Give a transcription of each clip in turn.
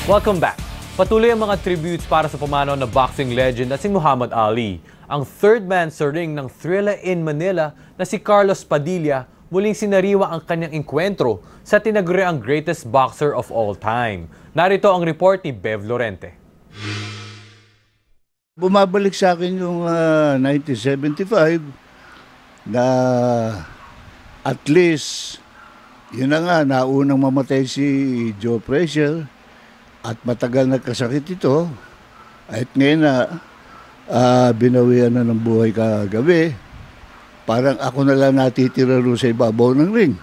Welcome back. Patuloy ang mga tributes para sa pumanaw na boxing legend na si Muhammad Ali. Ang third man sa ring ng Thrilla in Manila na si Carlos Padilla muling sinariwa ang kanyang enkwentro sa tinaguriang greatest boxer of all time. Narito ang report ni Bev Lorente. Bumabalik sa akin yung 1975 na at least yun na nga, naunang mamatay si Joe Frazier at matagal nagkasakit ito. At ngayon na binawian na ng buhay kagabi, parang ako na lang natitira rin sa ibabaw ng ring.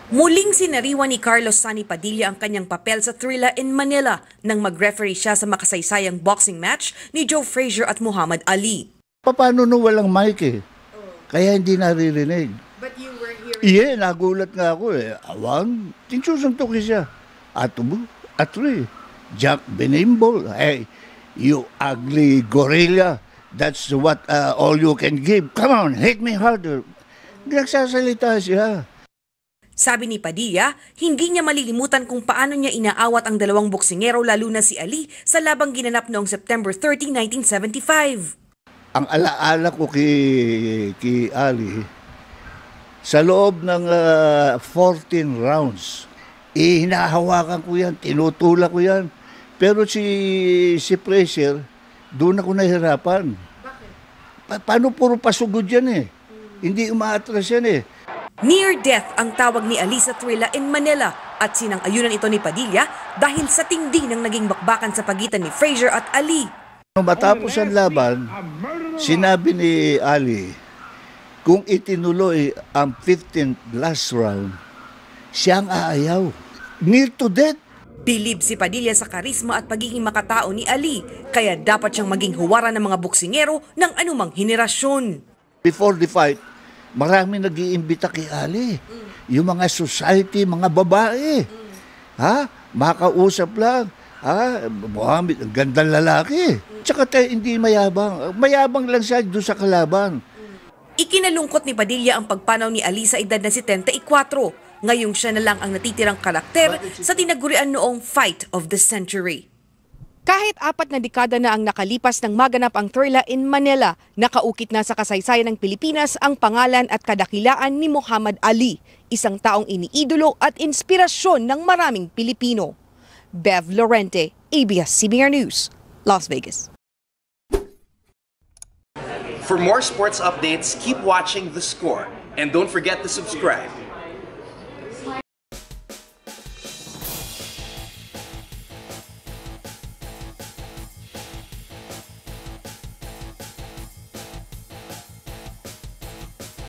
Muling sinariwa ni Carlos Sunny Padilla ang kanyang papel sa Thrilla in Manila nang mag-referee siya sa makasaysayang boxing match ni Joe Frazier at Muhammad Ali. Paano nung walang mic eh? Kaya hindi naririnig. But you were hearing... Yeah, nagulat nga ako eh. Awang, tinsusuntok siya. Atubo, atri, Jack Benimbol. Hey, you ugly gorilla. That's what all you can give. Come on, hit me harder. Nagsasalita siya. Sabi ni Padilla, hindi niya malilimutan kung paano niya inaawat ang dalawang boksingero lalo na si Ali sa labang ginanap noong September 30, 1975. Ang alaala ko kay Ali, sa loob ng 14 rounds, hinahawakan ko yan, tinutulak ko yan. Pero si Frazier, doon ako nahirapan. Bakit? Paano puro pasugod yan eh? Hindi umaatras yan eh. Near death ang tawag ni Ali sa Thrilla in Manila at sinang-ayunan ito ni Padilla dahil sa tindi ng naging bakbakan sa pagitan ni Frazier at Ali. Matapos ang laban, sinabi ni Ali, kung itinuloy ang 15th last round, siya ang aayaw. Near to death. Bilib si Padilla sa karisma at pagiging makatao ni Ali, kaya dapat siyang maging huwara ng mga boksingero ng anumang henerasyon. Before the fight, marami nag-iimbita kay Ali. Yung mga society, mga babae. Makausap lang. Muhammad, ang gandang lalaki. Tsaka hindi mayabang. Mayabang lang siya doon sa kalaban. Ikinalungkot ni Padilla ang pagpanaw ni Ali sa edad na 74. Ngayong siya na lang ang natitirang karakter sa tinagurian noong Fight of the Century. Kahit 4 na dekada na ang nakalipas nang maganap ang Thrilla in Manila, nakaukit na sa kasaysayan ng Pilipinas ang pangalan at kadakilaan ni Muhammad Ali, isang taong iniidolo at inspirasyon ng maraming Pilipino. Bev Lorente, ABS-CBN News, Las Vegas. For more sports updates, keep watching The Score and don't forget to subscribe.